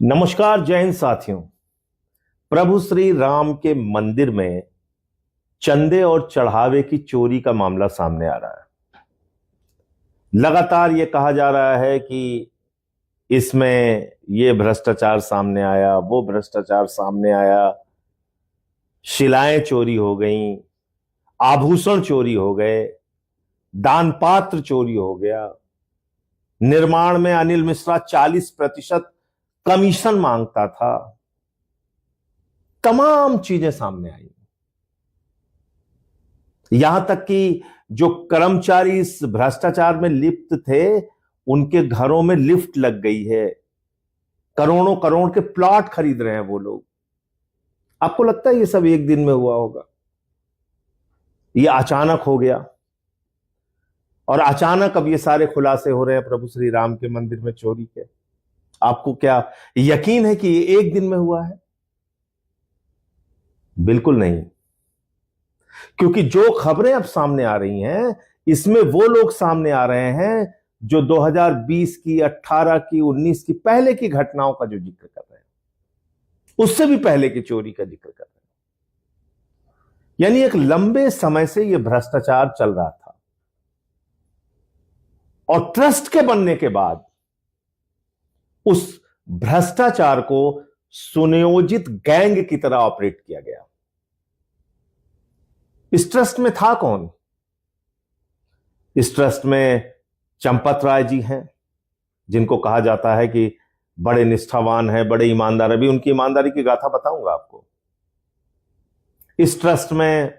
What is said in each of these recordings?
नमस्कार, जय हिंद साथियों। प्रभु श्री राम के मंदिर में चंदे और चढ़ावे की चोरी का मामला सामने आ रहा है। लगातार यह कहा जा रहा है कि इसमें यह भ्रष्टाचार सामने आया, वो भ्रष्टाचार सामने आया, शिलाएं चोरी हो गईं, आभूषण चोरी हो गए, दान पात्र चोरी हो गया, निर्माण में अनिल मिश्रा 40% कमीशन मांगता था। तमाम चीजें सामने आई। यहां तक कि जो कर्मचारी इस भ्रष्टाचार में लिप्त थे, उनके घरों में लिफ्ट लग गई है। करोड़ों करोड़ के प्लॉट खरीद रहे हैं वो लोग। आपको लगता है ये सब एक दिन में हुआ होगा? ये अचानक हो गया और अचानक अब ये सारे खुलासे हो रहे हैं प्रभु श्री राम के मंदिर में चोरी के। आपको क्या यकीन है कि ये एक दिन में हुआ है? बिल्कुल नहीं, क्योंकि जो खबरें अब सामने आ रही हैं, इसमें वो लोग सामने आ रहे हैं जो 2020 की, 18 की, 19 की पहले की घटनाओं का जो जिक्र कर रहे हैं, उससे भी पहले की चोरी का जिक्र कर रहे हैं। यानी एक लंबे समय से यह भ्रष्टाचार चल रहा था और ट्रस्ट के बनने के बाद उस भ्रष्टाचार को सुनियोजित गैंग की तरह ऑपरेट किया गया। इस ट्रस्ट में था कौन? इस ट्रस्ट में चंपत राय जी हैं, जिनको कहा जाता है कि बड़े निष्ठावान हैं, बड़े ईमानदार। अभी उनकी ईमानदारी की गाथा बताऊंगा आपको। इस ट्रस्ट में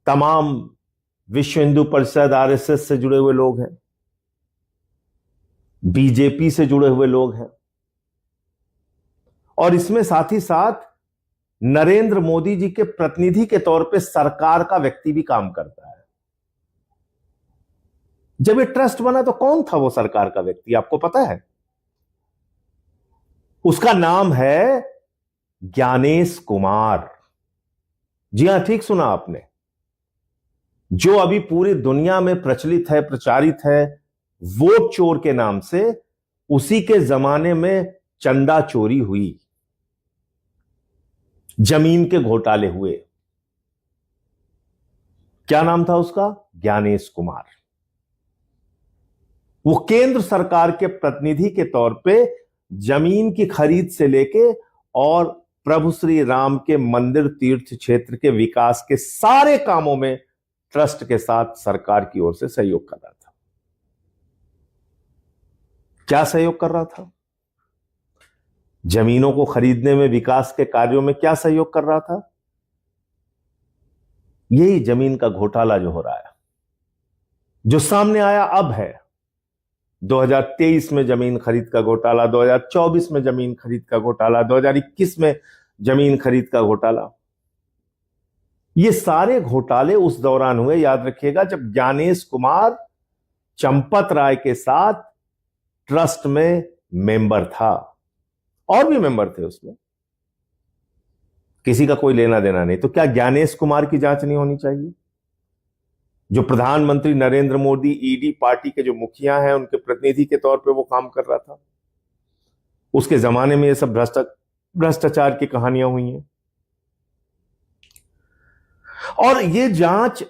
तमाम विश्व हिंदू परिषद, आरएसएस से जुड़े हुए लोग हैं, बीजेपी से जुड़े हुए लोग हैं, और इसमें साथ ही साथ नरेंद्र मोदी जी के प्रतिनिधि के तौर पे सरकार का व्यक्ति भी काम करता है। जब ये ट्रस्ट बना तो कौन था वो सरकार का व्यक्ति, आपको पता है? उसका नाम है ज्ञानेश कुमार। जी हां, ठीक सुना आपने। जो अभी पूरी दुनिया में प्रचलित है, प्रचारित है, वोट चोर के नाम से, उसी के जमाने में चंदा चोरी हुई, जमीन के घोटाले हुए। क्या नाम था उसका? ज्ञानेश कुमार। वो केंद्र सरकार के प्रतिनिधि के तौर पे जमीन की खरीद से लेके और प्रभु श्री राम के मंदिर तीर्थ क्षेत्र के विकास के सारे कामों में ट्रस्ट के साथ सरकार की ओर से सहयोग कर रहा था। क्या सहयोग कर रहा था? जमीनों को खरीदने में, विकास के कार्यों में क्या सहयोग कर रहा था? यही जमीन का घोटाला जो हो रहा है, जो सामने आया अब है। 2023 में जमीन खरीद का घोटाला, 2024 में जमीन खरीद का घोटाला, 2021 में जमीन खरीद का घोटाला। ये सारे घोटाले उस दौरान हुए, याद रखिएगा, जब ज्ञानेश कुमार चंपत राय के साथ ट्रस्ट में मेंबर था। और भी मेंबर थे उसमें, किसी का कोई लेना देना नहीं। तो क्या ज्ञानेश कुमार की जांच नहीं होनी चाहिए? जो प्रधानमंत्री नरेंद्र मोदी, ईडी पार्टी के जो मुखिया हैं, उनके प्रतिनिधि के तौर पे वो काम कर रहा था। उसके जमाने में ये सब भ्रष्टाचार की कहानियां हुई हैं। और ये जांच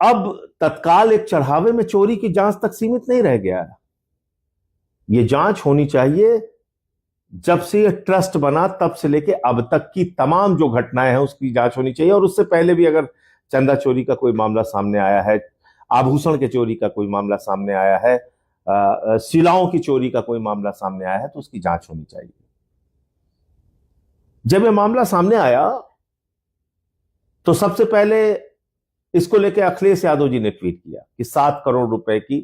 अब तत्काल एक चढ़ावे में चोरी की जांच तक सीमित नहीं रह गया है। ये जांच होनी चाहिए जब से ये ट्रस्ट बना तब से लेके अब तक की तमाम जो घटनाएं हैं उसकी जांच होनी चाहिए। और उससे पहले भी अगर चंदा चोरी का कोई मामला सामने आया है, आभूषण के चोरी का कोई मामला सामने आया है, शिलाओं की चोरी का कोई मामला सामने आया है, तो उसकी जांच होनी चाहिए। जब यह मामला सामने आया तो सबसे पहले इसको लेकर अखिलेश यादव जी ने ट्वीट किया कि 7 करोड़ रुपए की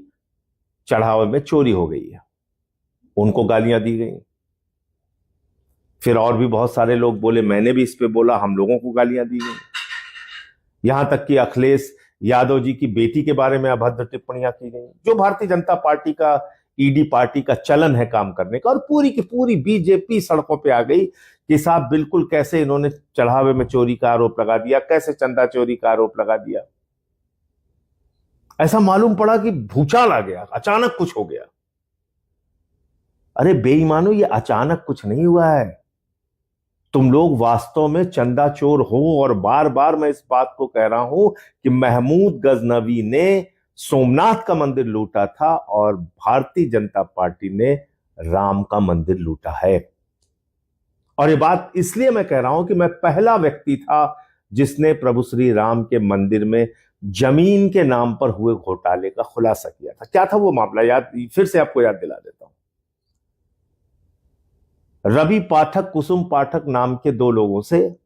चढ़ावे में चोरी हो गई है। उनको गालियां दी गई। फिर और भी बहुत सारे लोग बोले, मैंने भी इस पे बोला, हम लोगों को गालियां दी गई। यहां तक कि अखिलेश यादव जी की बेटी के बारे में अभद्र टिप्पणियां की गई, जो भारतीय जनता पार्टी का, ईडी पार्टी का चलन है काम करने का। और पूरी की पूरी बीजेपी सड़कों पे आ गई कि साहब बिल्कुल कैसे इन्होंने चढ़ावे में चोरी का आरोप लगा दिया, कैसे चंदा चोरी का आरोप लगा दिया। ऐसा मालूम पड़ा कि भूचाल आ गया, अचानक कुछ हो गया। अरे बेईमानो, ये अचानक कुछ नहीं हुआ है। तुम लोग वास्तव में चंदा चोर हो, और बार बार मैं इस बात को कह रहा हूं कि महमूद गजनवी ने सोमनाथ का मंदिर लूटा था और भारतीय जनता पार्टी ने राम का मंदिर लूटा है। और ये बात इसलिए मैं कह रहा हूं कि मैं पहला व्यक्ति था जिसने प्रभु श्री राम के मंदिर में जमीन के नाम पर हुए घोटाले का खुलासा किया था। क्या था वो मामला, याद फिर से आपको याद दिला देता हूं। रवि पाठक, कुसुम पाठक नाम के दो लोगों से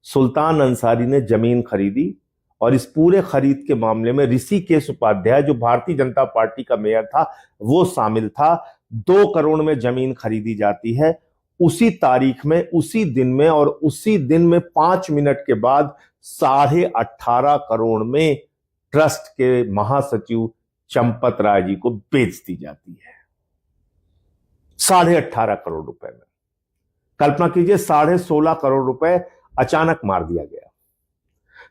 सुल्तान अंसारी ने जमीन खरीदी, और इस पूरे खरीद के मामले में ऋषिकेश उपाध्याय, जो भारतीय जनता पार्टी का मेयर था, वो शामिल था। 2 करोड़ में जमीन खरीदी जाती है। उसी तारीख में, उसी दिन में, और उसी दिन में 5 मिनट के बाद 18.5 करोड़ में ट्रस्ट के महासचिव चंपत राय जी को बेच दी जाती है। 18.5 करोड़ रुपए में। कल्पना कीजिए, 16.5 करोड़ रुपए अचानक मार दिया गया।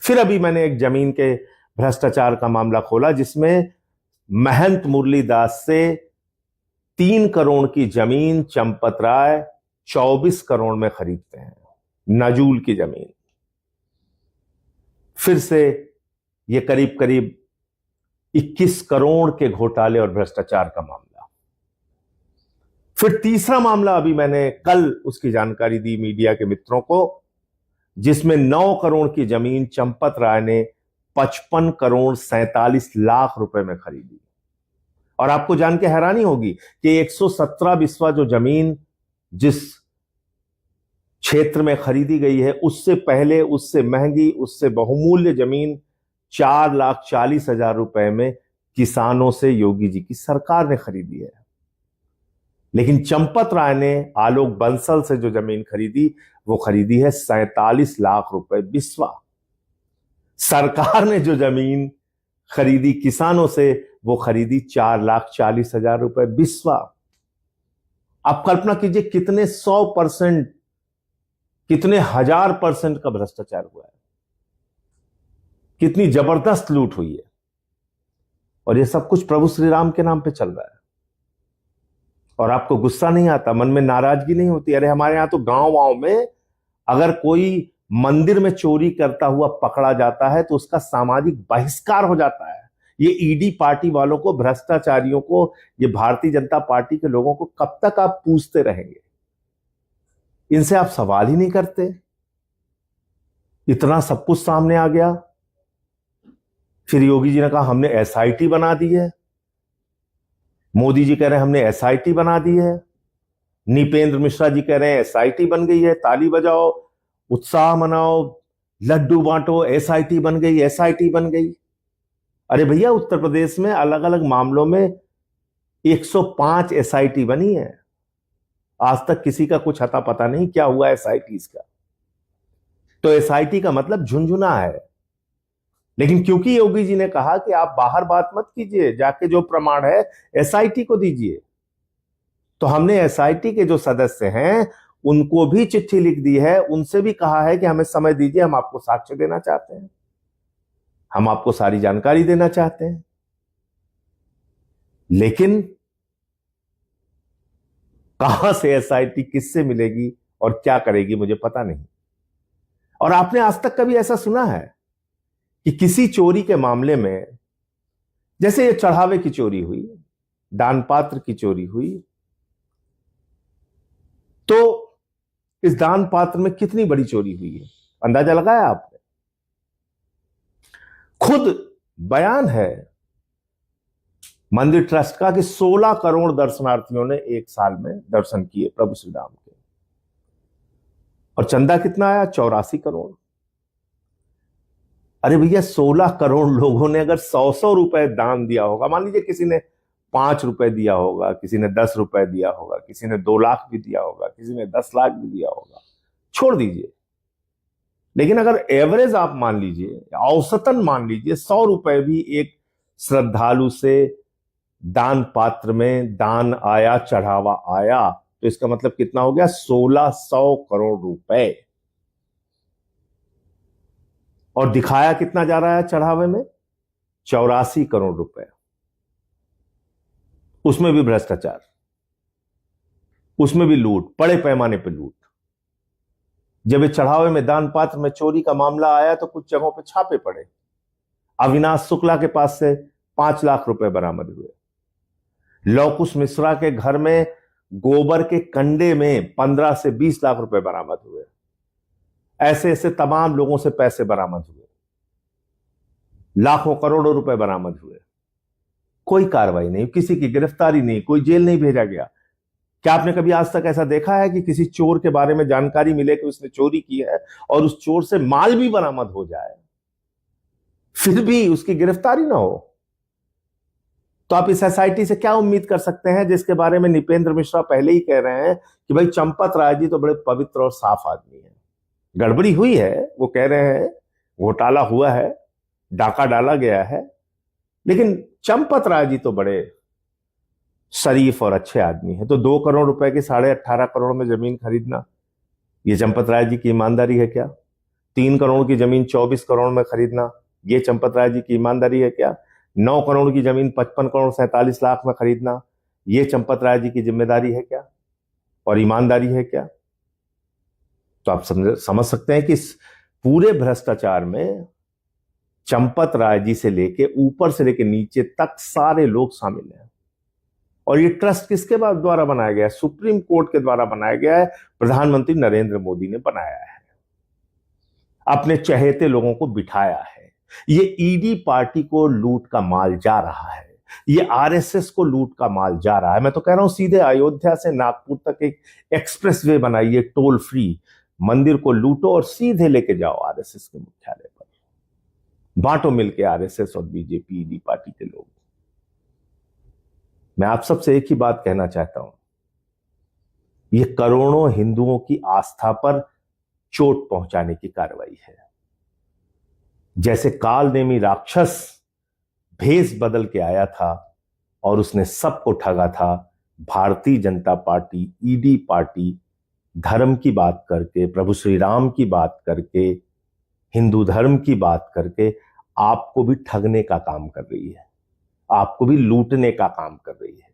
फिर अभी मैंने एक जमीन के भ्रष्टाचार का मामला खोला, जिसमें महंत मुरलीदास से 3 करोड़ की जमीन चंपत राय 24 करोड़ में खरीदते हैं, नजूल की जमीन। फिर से यह करीब करीब 21 करोड़ के घोटाले और भ्रष्टाचार का मामला। फिर तीसरा मामला, अभी मैंने कल उसकी जानकारी दी मीडिया के मित्रों को, जिसमें 9 करोड़ की जमीन चंपत राय ने 55 करोड़ 47 लाख रुपए में खरीदी। और आपको जान के हैरानी होगी कि 117 बिस्वा जो जमीन जिस क्षेत्र में खरीदी गई है, उससे पहले, उससे महंगी, उससे बहुमूल्य जमीन 4,40,000 रुपए में किसानों से योगी जी की सरकार ने खरीदी है। लेकिन चंपत राय ने आलोक बंसल से जो जमीन खरीदी, वो खरीदी है 47 लाख रुपए बिस्वा। सरकार ने जो जमीन खरीदी किसानों से, वो खरीदी 4,40,000 रुपए बिस्वा। आप कल्पना कीजिए कितने 100%, कितने 1000% का भ्रष्टाचार हुआ है, कितनी जबरदस्त लूट हुई है। और ये सब कुछ प्रभु श्री राम के नाम पे चल रहा है। और आपको गुस्सा नहीं आता, मन में नाराजगी नहीं होती? अरे हमारे यहां तो गांव में अगर कोई मंदिर में चोरी करता हुआ पकड़ा जाता है तो उसका सामाजिक बहिष्कार हो जाता है। ये ईडी पार्टी वालों को, भ्रष्टाचारियों को, ये भारतीय जनता पार्टी के लोगों को कब तक आप पूछते रहेंगे? इनसे आप सवाल ही नहीं करते। इतना सब कुछ सामने आ गया। फिर योगी जी ने कहा हमने एसआईटी बना दी है। मोदी जी कह रहे हैं हमने एसआईटी बना दी है। निपेंद्र मिश्रा जी कह रहे हैं एसआईटी बन गई है, ताली बजाओ, उत्साह मनाओ, लड्डू बांटो, एसआईटी बन गई, एसआईटी बन गई। अरे भैया, उत्तर प्रदेश में अलग अलग मामलों में 105 एसआईटी बनी है। आज तक किसी का कुछ अता पता नहीं क्या हुआ एसआईटी का। तो एसआईटी का मतलब झुनझुना है। लेकिन क्योंकि योगी जी ने कहा कि आप बाहर बात मत कीजिए, जाके जो प्रमाण है एसआईटी को दीजिए, तो हमने एसआईटी के जो सदस्य हैं उनको भी चिट्ठी लिख दी है, उनसे भी कहा है कि हमें समय दीजिए, हम आपको साक्ष्य देना चाहते हैं, हम आपको सारी जानकारी देना चाहते हैं। लेकिन कहां से एसआईटी किससे मिलेगी और क्या करेगी, मुझे पता नहीं। और आपने आज तक कभी ऐसा सुना है कि किसी चोरी के मामले में, जैसे ये चढ़ावे की चोरी हुई, दान पात्र की चोरी हुई, तो इस दान पात्र में कितनी बड़ी चोरी हुई है, अंदाजा लगाया आपने? खुद बयान है मंदिर ट्रस्ट का कि 16 करोड़ दर्शनार्थियों ने एक साल में दर्शन किए प्रभु श्री राम के, और चंदा कितना आया? 84 करोड़। अरे भैया, 16 करोड़ लोगों ने अगर 100 रुपए दान दिया होगा, मान लीजिए किसी ने 5 रुपए दिया होगा, किसी ने 10 रुपए दिया होगा, किसी ने 2 लाख भी दिया होगा, किसी ने 10 लाख भी दिया होगा, छोड़ दीजिए। लेकिन अगर एवरेज आप मान लीजिए, औसतन मान लीजिए 100 रुपए भी एक श्रद्धालु से दान पात्र में दान आया, चढ़ावा आया, तो इसका मतलब कितना हो गया? 1600 करोड़ रुपए। और दिखाया कितना जा रहा है चढ़ावे में? 84 करोड़ रुपए। उसमें भी भ्रष्टाचार। उसमें भी लूट, बड़े पैमाने पर लूट। जब ये चढ़ावे में दान पात्र में चोरी का मामला आया तो कुछ जगहों पे छापे पड़े। अविनाश शुक्ला के पास से 5 लाख रुपए बरामद हुए। लवकुश मिश्रा के घर में गोबर के कंडे में 15 से 20 लाख रुपए बरामद हुए। ऐसे ऐसे तमाम लोगों से पैसे बरामद हुए, लाखों करोड़ों रुपए बरामद हुए। कोई कार्रवाई नहीं, किसी की गिरफ्तारी नहीं, कोई जेल नहीं भेजा गया। क्या आपने कभी आज तक ऐसा देखा है कि किसी चोर के बारे में जानकारी मिले कि उसने चोरी की है और उस चोर से माल भी बरामद हो जाए, फिर भी उसकी गिरफ्तारी ना हो? तो आप इस एसआईटी से क्या उम्मीद कर सकते हैं जिसके बारे में निपेंद्र मिश्रा पहले ही कह रहे हैं कि भाई चंपत राय जी तो बड़े पवित्र और साफ आदमी हैं। गड़बड़ी हुई है, वो कह रहे हैं, घोटाला हुआ है, डाका डाला गया है, लेकिन चंपत राय जी तो बड़े शरीफ और अच्छे आदमी हैं। तो 2 करोड़ रुपए की 18.5 करोड़ में जमीन खरीदना, ये चंपत राय जी की ईमानदारी है क्या? 3 करोड़ की जमीन 24 करोड़ में खरीदना, ये चंपत राय जी की ईमानदारी है क्या? 9 करोड़ की जमीन 55 करोड़ 47 लाख में खरीदना, ये चंपत राय जी की जिम्मेदारी है क्या और ईमानदारी है क्या? तो आप समझ सकते हैं कि इस पूरे भ्रष्टाचार में चंपत राय जी से लेके ऊपर से लेके नीचे तक सारे लोग शामिल हैं। और ये ट्रस्ट किसके द्वारा बनाया गया है? सुप्रीम कोर्ट के द्वारा बनाया गया है, प्रधानमंत्री नरेंद्र मोदी ने बनाया है, अपने चहेते लोगों को बिठाया है। ये ईडी पार्टी को लूट का माल जा रहा है, ये आरएसएस को लूट का माल जा रहा है। मैं तो कह रहा हूं सीधे अयोध्या से नागपुर तक एक एक्सप्रेसवे बनाइए, टोल फ्री, मंदिर को लूटो और सीधे लेके जाओ आरएसएस के मुख्यालय पर, बांटो मिलके आरएसएस और बीजेपी ईडी पार्टी के लोग। मैं आप सबसे एक ही बात कहना चाहता हूं, ये करोड़ों हिंदुओं की आस्था पर चोट पहुंचाने की कार्रवाई है। जैसे कालनेमी राक्षस भेष बदल के आया था और उसने सबको ठगा था, Bharatiya Janata party, ED party धर्म की बात करके, प्रभु श्री राम की बात करके, हिंदू धर्म की बात करके आपको भी ठगने का काम कर रही है, आपको भी लूटने का काम कर रही है।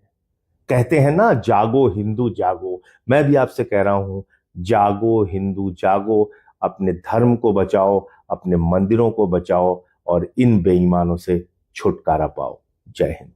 कहते हैं ना, जागो हिंदू जागो। मैं भी आपसे कह रहा हूं, जागो हिंदू जागो, अपने धर्म को बचाओ, अपने मंदिरों को बचाओ और इन बेईमानों से छुटकारा पाओ। जय हिंद।